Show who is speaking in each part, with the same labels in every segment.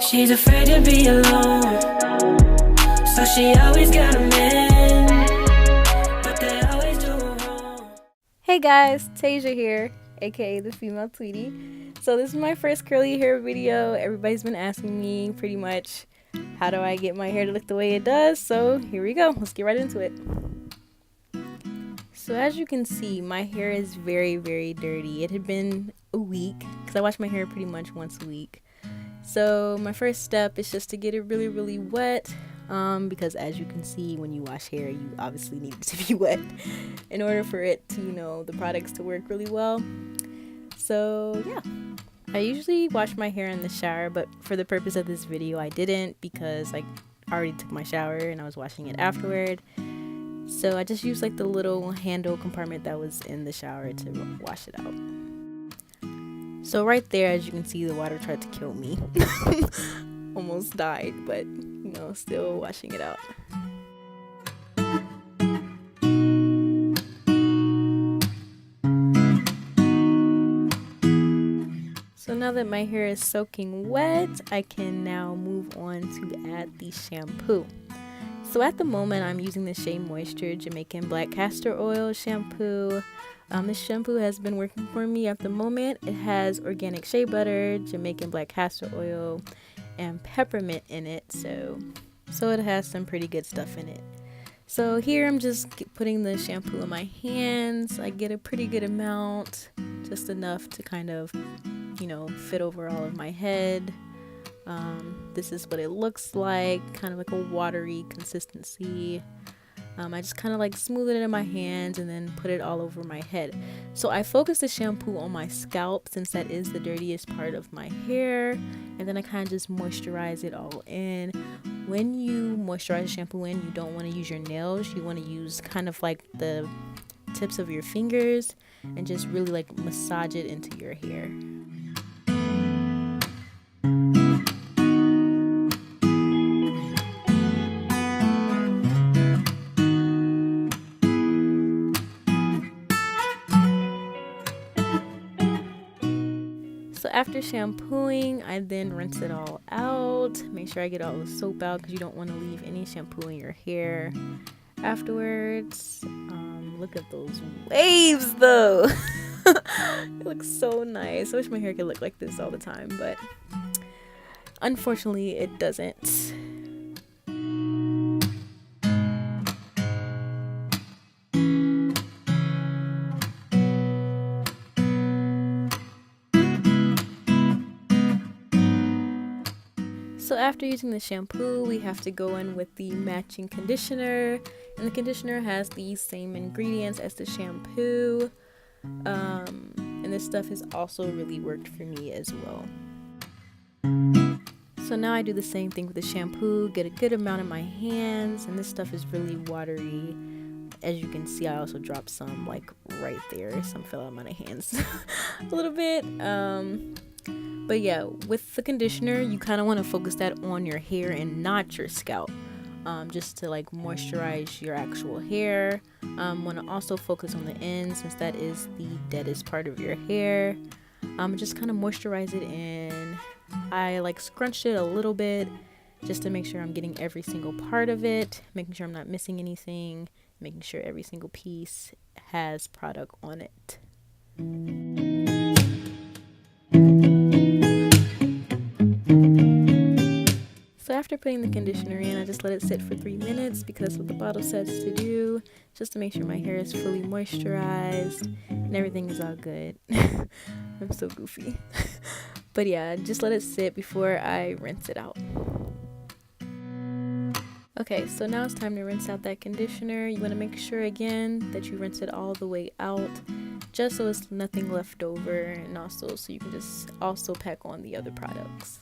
Speaker 1: She's afraid to be alone, so she always got a man, but they always do her wrong.
Speaker 2: Hey guys, Tasia here, aka the Female Tweety. So this is my first curly hair video. Everybody's been asking me pretty much how do I get my hair to look the way it does, so here we go. Let's get right into it. So as you can see, my hair is very dirty. It had been a week because I wash my hair pretty much once a week. So my first step is just to get it really wet, because as you can see, when you wash hair, you obviously need it to be wet in order for it to, the products to work really well. So yeah, I usually wash my hair in the shower, but for the purpose of this video, I didn't because I already took my shower and I was washing it afterward. So I just used like the little handle compartment that was in the shower to wash it out. So right there, as you can see, the water tried to kill me. Almost died, but still washing it out. So now that my hair is soaking wet, I can now move on to add the shampoo. So at the moment, I'm using the Shea Moisture Jamaican Black Castor Oil shampoo. This shampoo has been working for me at the moment. It has organic shea butter, Jamaican black castor oil, and peppermint in it. So it has some pretty good stuff in it. So here I'm just putting the shampoo in my hands. I get a pretty good amount, just enough to kind of, fit over all of my head. This is what it looks like, kind of like a watery consistency. I just kind of like smooth it in my hands and then put it all over my head. So I focus the shampoo on my scalp since that is the dirtiest part of my hair, and then I kind of just moisturize it all in. When you moisturize the shampoo in, you don't want to use your nails. You want to use kind of like the tips of your fingers and just really like massage it into your hair. So after shampooing, I then rinse it all out. Make sure I get all the soap out because you don't want to leave any shampoo in your hair afterwards. Look at those waves though. It looks so nice. I wish my hair could look like this all the time, but unfortunately it doesn't. So after using the shampoo, we have to go in with the matching conditioner, and the conditioner has the same ingredients as the shampoo, and this stuff has also really worked for me as well. So now I do the same thing with the shampoo, get a good amount in my hands, and this stuff is really watery. As you can see, I also dropped some like right there, some fell out of my hands a little bit. But yeah, with the conditioner, you kind of want to focus that on your hair and not your scalp, just to like moisturize your actual hair. Want to also focus on the ends since that is the deadest part of your hair. Just kind of moisturize it in. I like scrunched it a little bit just to make sure I'm getting every single part of it, making sure I'm not missing anything, making sure every single piece has product on it. So after putting the conditioner in, I just let it sit for 3 minutes because that's what the bottle says to do, just to make sure my hair is fully moisturized and everything is all good. I'm so goofy. But yeah, just let it sit before I rinse it out. Okay, so now it's time to rinse out that conditioner. You want to make sure again that you rinse it all the way out, just so there's nothing left over, and also so you can just also pack on the other products.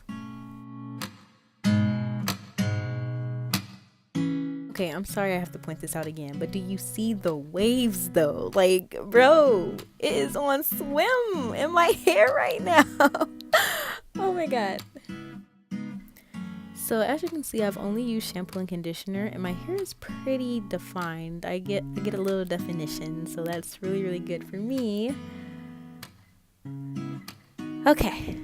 Speaker 2: Okay, I'm sorry I have to point this out again, but do you see the waves though? Like, bro, it is on swim in my hair right now. Oh my god. So as you can see, I've only used shampoo and conditioner, and my hair is pretty defined. I get a little definition, so that's really good for me. Okay,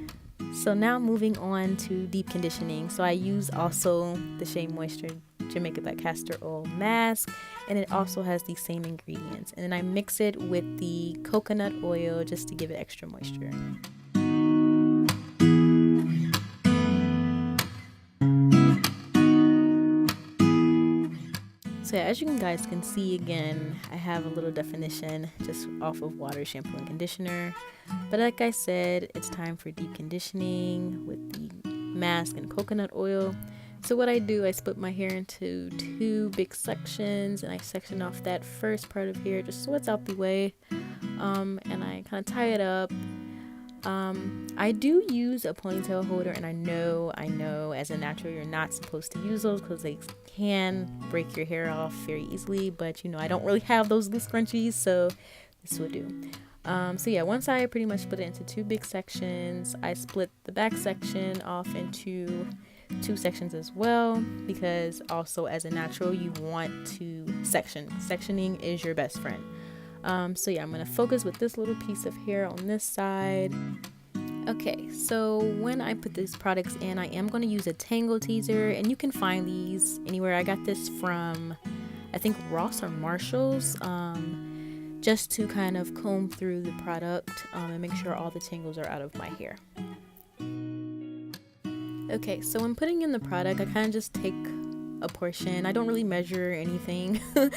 Speaker 2: So now moving on to deep conditioning. So I use also the Shea Moisture Jamaica Black Castor Oil mask, and it also has the same ingredients. And then I mix it with the coconut oil just to give it extra moisture. So yeah, as you guys can see, again, I have a little definition just off of water, shampoo, and conditioner. But like I said, it's time for deep conditioning with the mask and coconut oil. So what I do, I split my hair into 2 big sections, and I section off that first part of hair just so it's out the way, and I kind of tie it up. I do use a ponytail holder, and I know as a natural you're not supposed to use those because they can break your hair off very easily, but I don't really have those loose scrunchies, so this will do. So yeah, once I pretty much split it into 2 big sections, I split the back section off into 2 sections as well, because also as a natural you want to sectioning is your best friend. So yeah, I'm gonna focus with this little piece of hair on this side. Okay, so when I put these products in, I am going to use a tangle teaser, and you can find these anywhere. I got this from, I think, Ross or Marshall's, just to kind of comb through the product and make sure all the tangles are out of my hair. Okay, so when putting in the product, I kind of just take a portion. I don't really measure anything. I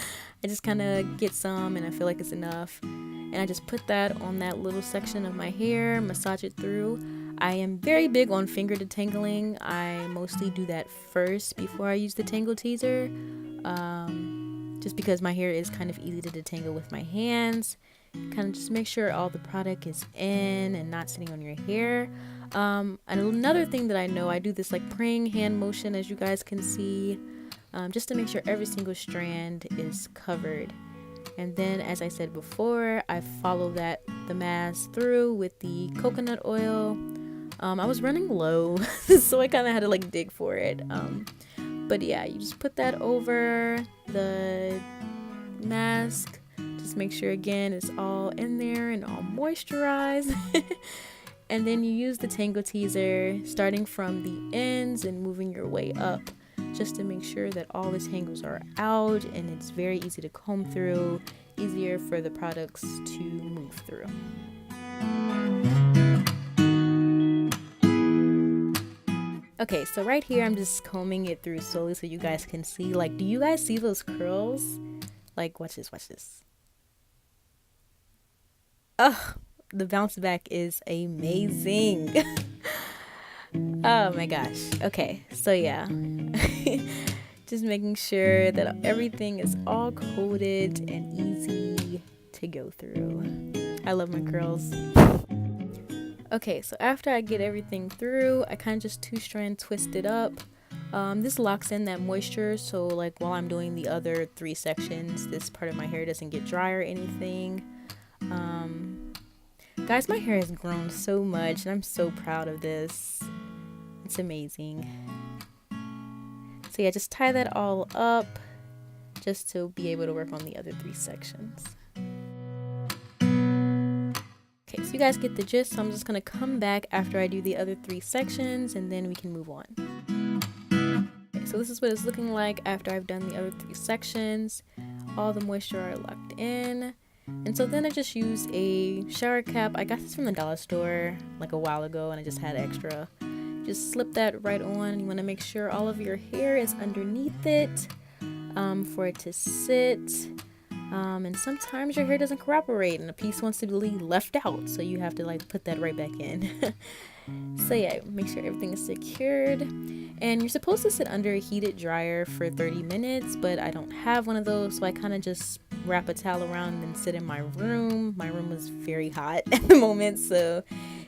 Speaker 2: just kind of get some, and I feel like it's enough. And I just put that on that little section of my hair, massage it through. I am very big on finger detangling. I mostly do that first before I use the tangle teaser, just because my hair is kind of easy to detangle with my hands. Kind of just make sure all the product is in and not sitting on your hair. And another thing that I know, I do this like praying hand motion, as you guys can see, just to make sure every single strand is covered. And then, as I said before, I follow the mask through with the coconut oil. I was running low, so I kind of had to like dig for it. But yeah, you just put that over the mask. Just make sure, again, it's all in there and all moisturized. And then you use the tangle teaser, starting from the ends and moving your way up, just to make sure that all the tangles are out, and it's very easy to comb through, easier for the products to move through. Okay, so right here I'm just combing it through slowly so you guys can see. Like, do you guys see those curls? Like, watch this. Oh, the bounce back is amazing. Oh my gosh. Okay, so yeah. Just making sure that everything is all coated and easy to go through. I love my curls. Okay, so after I get everything through, I kind of just 2-strand twist it up. This locks in that moisture, so like while I'm doing the other 3 sections, this part of my hair doesn't get dry or anything. Guys, my hair has grown so much, and I'm so proud of this. It's amazing. So yeah, just tie that all up just to be able to work on the other 3 sections. Okay, so you guys get the gist, so I'm just going to come back after I do the other 3 sections, and then we can move on. Okay, so this is what it's looking like after I've done the other 3 sections. All the moisture are locked in. And so then I just use a shower cap. I got this from the dollar store like a while ago, and I just had extra. Just slip that right on. You want to make sure all of your hair is underneath it for it to sit. And sometimes your hair doesn't cooperate and a piece wants to be left out, so you have to like put that right back in. So yeah, make sure everything is secured. And you're supposed to sit under a heated dryer for 30 minutes, but I don't have one of those, so I kind of just wrap a towel around and sit in my room. My room is very hot at the moment, so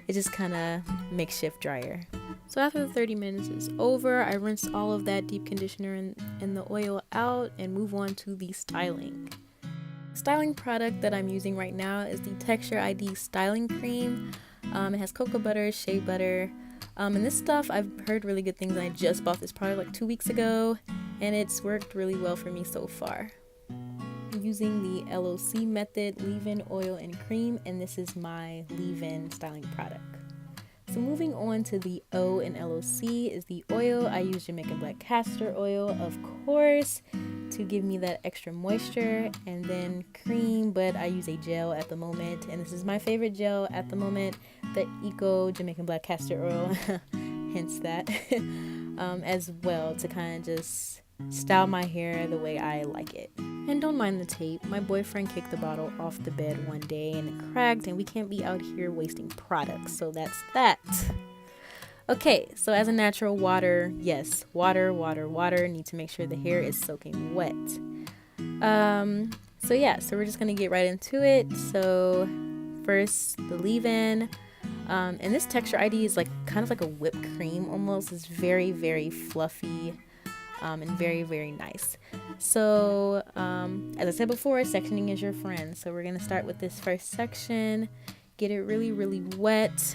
Speaker 2: it's just kind of makeshift dryer. So after the 30 minutes is over, I rinse all of that deep conditioner and the oil out and move on to the styling. Styling product that I'm using right now is the Texture ID styling cream. It has cocoa butter, shea butter, and this stuff I've heard really good things. I just bought this product like 2 weeks ago, and it's worked really well for me so far. I'm using the LOC method, leave-in, oil, and cream, and this is my leave-in styling product. so moving on to the O in LOC is the oil. I use Jamaican black castor oil, of course, to give me that extra moisture, and then cream, but I use a gel at the moment, and this is my favorite gel at the moment, the Eco Jamaican black castor oil, hence that, as well, to kind of just style my hair the way I like it. And don't mind the tape. My boyfriend kicked the bottle off the bed one day and it cracked, and we can't be out here wasting products, so that's that. Okay, so as a natural water, yes, water, need to make sure the hair is soaking wet. So yeah, so we're just gonna get right into it. So first, the leave-in. And this texture ID is like kind of like a whipped cream almost. It's very, very fluffy. And very, very nice. So as I said before, sectioning is your friend. So we're gonna start with this first section, get it really, really wet.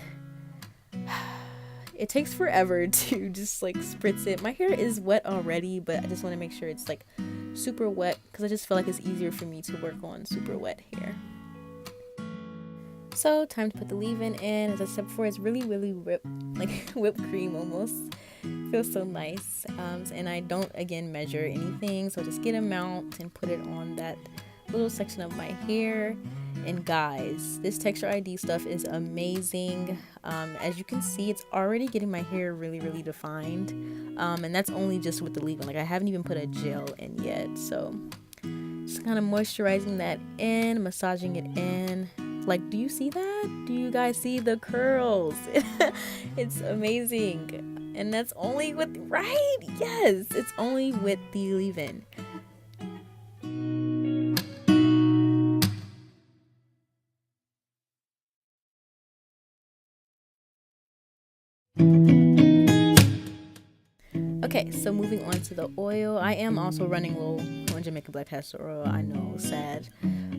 Speaker 2: It takes forever to just like spritz it. My hair is wet already, but I just want to make sure it's like super wet because I just feel like it's easier for me to work on super wet hair. So time to put the leave-in in. As I said before, it's really, really whipped cream almost. Feels so nice. And I don't again measure anything, so just get a amount and put it on that little section of my hair. And guys, this texture ID stuff is amazing. As you can see, it's already getting my hair really, really defined, and that's only just with the leave-in. Like I haven't even put a gel in yet, so just kind of moisturizing that in, massaging it in. Like, do you see that? Do you guys see the curls? It's amazing. And that's only with, right? Yes, it's only with the leave-in. Okay, so moving on to the oil. I am also running low on Jamaican black castor oil. I know, sad.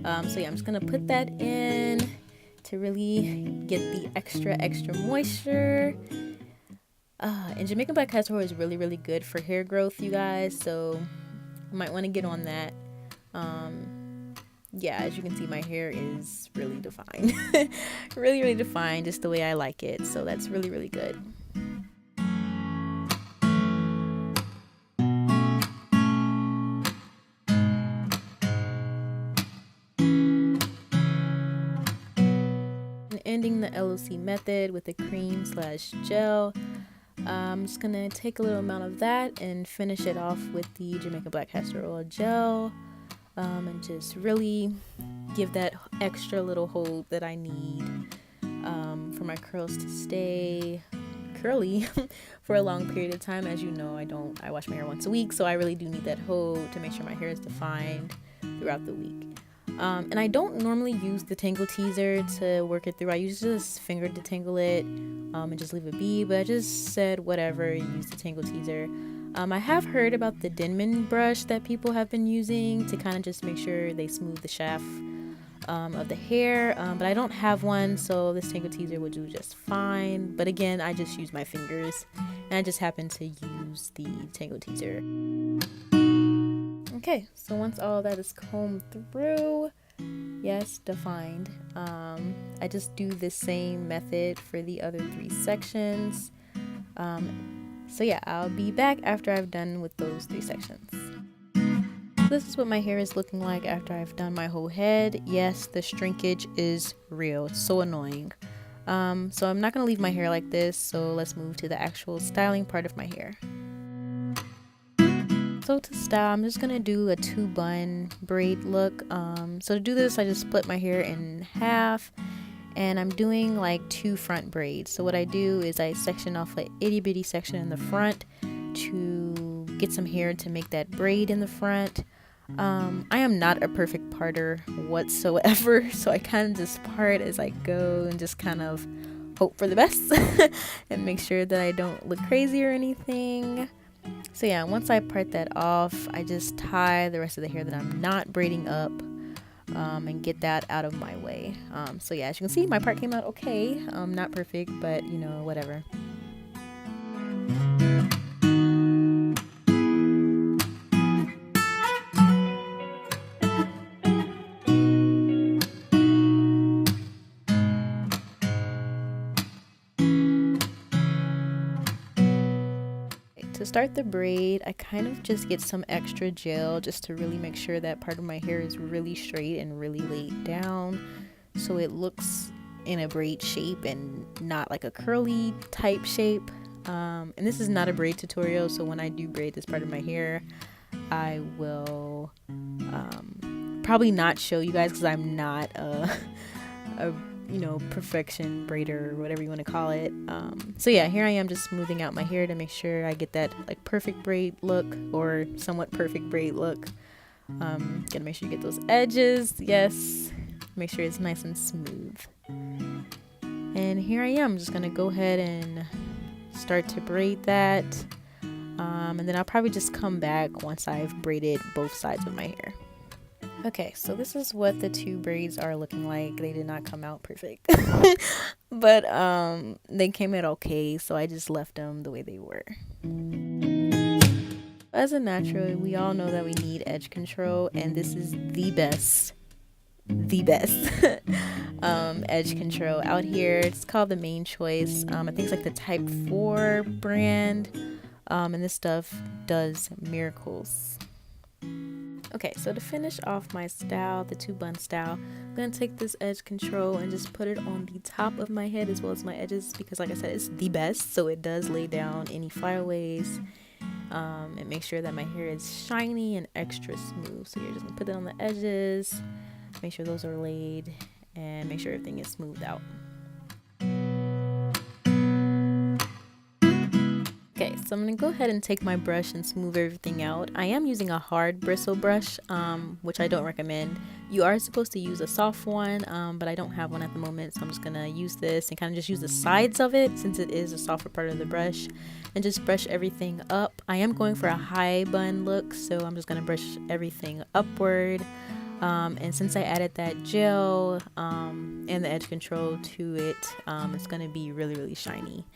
Speaker 2: So yeah, I'm just gonna put that in to really get the extra moisture. And Jamaican black castor oil is really, really good for hair growth, you guys. So you might want to get on that. Yeah, as you can see, my hair is really defined. Really, really defined, just the way I like it. So that's really, really good. Ending the LOC method with a cream / gel. I'm just gonna take a little amount of that and finish it off with the Jamaican black castor oil gel, and just really give that extra little hold that I need for my curls to stay curly for a long period of time. As you know, I wash my hair once a week, so I really do need that hold to make sure my hair is defined throughout the week. And I don't normally use the tangle teaser to work it through. I usually just finger detangle it and just leave it be, but I just said whatever, use the tangle teaser. I have heard about the Denman brush that people have been using to kind of just make sure they smooth the shaft of the hair, but I don't have one, so this tangle teaser will do just fine. But again, I just use my fingers, and I just happen to use the tangle teaser. Okay, so once all that is combed through, yes, defined, I just do the same method for the other 3 sections. So yeah, I'll be back after I've done with those 3 sections. This is what my hair is looking like after I've done my whole head. Yes, the shrinkage is real. It's so annoying. So I'm not going to leave my hair like this, so let's move to the actual styling part of my hair. So to style, I'm just gonna do a 2-bun braid look. So to do this, I just split my hair in half, and I'm doing like 2 front braids. So what I do is I section off an itty bitty section in the front to get some hair to make that braid in the front. I am not a perfect parter whatsoever, so I kind of just part as I go and just kind of hope for the best and make sure that I don't look crazy or anything. So yeah, once I part that off, I just tie the rest of the hair that I'm not braiding up, and get that out of my way. So yeah, as you can see, my part came out okay. Not perfect, but you know, whatever. To start the braid, I kind of just get some extra gel just to really make sure that part of my hair is really straight and really laid down, so it looks in a braid shape and not like a curly type shape. And this is not a braid tutorial, so when I do braid this part of my hair, I will probably not show you guys because I'm not a perfection braider or whatever you want to call it. So yeah, here I am just smoothing out my hair to make sure I get that like perfect braid look, or somewhat perfect braid look. Gotta make sure you get those edges. Yes, make sure it's nice and smooth. And here I am just gonna go ahead and start to braid that, and then I'll probably just come back once I've braided both sides of my hair. Okay, so this is what the two braids are looking like. They did not come out perfect, but they came out okay, so I just left them the way they were. As a natural, we all know that we need edge control, and this is the best edge control out here. It's called the Main Choice. I think it's like the Type 4 brand, and this stuff does miracles. Okay, so to finish off my style, the 2-bun style, I'm going to take this edge control and just put it on the top of my head as well as my edges, because like I said, it's the best, so it does lay down any flyaways, and make sure that my hair is shiny and extra smooth. So you're just going to put it on the edges, make sure those are laid, and make sure everything is smoothed out. Okay, so I'm going to go ahead and take my brush and smooth everything out. I am using a hard bristle brush, which I don't recommend. You are supposed to use a soft one, but I don't have one at the moment, so I'm just going to use this and kind of just use the sides of it since it is a softer part of the brush, and just brush everything up. I am going for a high bun look, so I'm just going to brush everything upward. And since I added that gel and the edge control to it, it's going to be really, really shiny.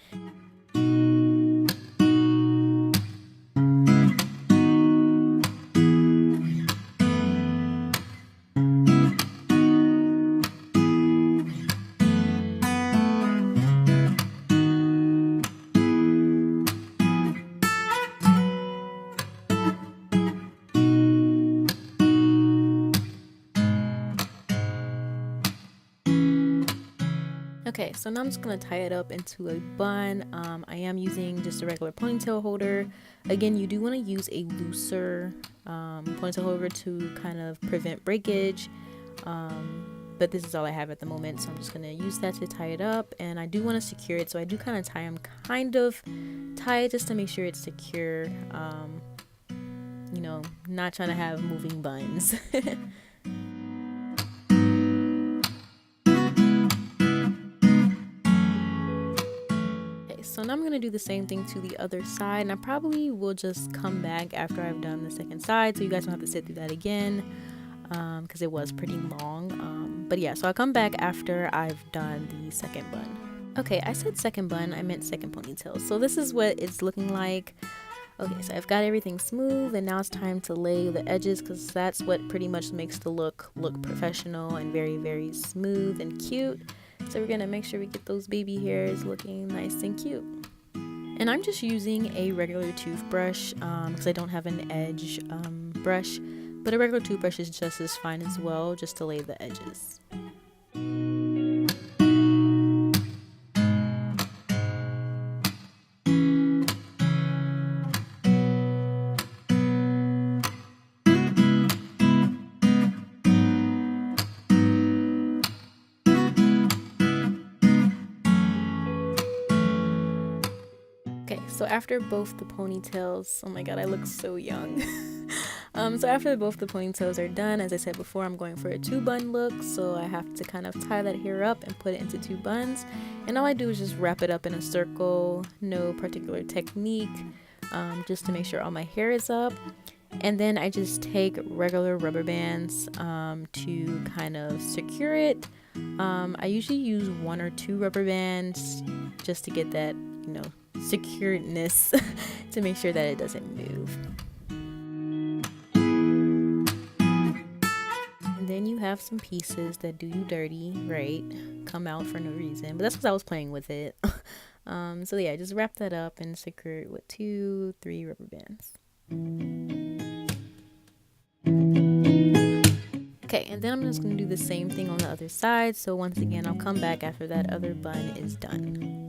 Speaker 2: Okay, so now I'm just going to tie it up into a bun. I am using just a regular ponytail holder. Again, you do want to use a looser ponytail holder to kind of prevent breakage. But this is all I have at the moment, so I'm just going to use that to tie it up. And I do want to secure it, so I do kind of tie it just to make sure it's secure. Not trying to have moving buns. So now I'm going to do the same thing to the other side, and I probably will just come back after I've done the second side, so you guys don't have to sit through that again, because it was pretty long. But yeah, so I'll come back after I've done the second bun. Okay, I said second bun, I meant second ponytail. So this is what it's looking like. Okay, so I've got everything smooth, and now it's time to lay the edges, because that's what pretty much makes the look professional and very, very smooth and cute. So we're gonna make sure we get those baby hairs looking nice and cute. And I'm just using a regular toothbrush because I don't have an edge brush, but a regular toothbrush is just as fine as well, just to lay the edges. So after both the ponytails, oh my god, I look so young. So after both the ponytails are done, as I said before, I'm going for a 2-bun look. So I have to kind of tie that hair up and put it into 2 buns. And all I do is just wrap it up in a circle, no particular technique, just to make sure all my hair is up. And then I just take regular rubber bands to kind of secure it. I usually use 1 or 2 rubber bands just to get that, securedness to make sure that it doesn't move. And then you have some pieces that do you dirty, right? Come out for no reason, but that's because I was playing with it. So yeah, just wrap that up and secure it with 2-3 rubber bands. Okay, and then I'm just going to do the same thing on the other side. So once again, I'll come back after that other bun is done.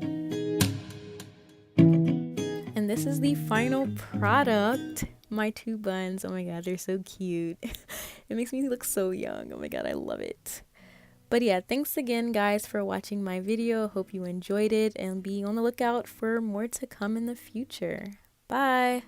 Speaker 2: And this is the final product. My 2 buns. Oh my god, they're so cute. It makes me look so young. Oh my god, I love it. But yeah, thanks again guys for watching my video. Hope you enjoyed it and be on the lookout for more to come in the future. Bye!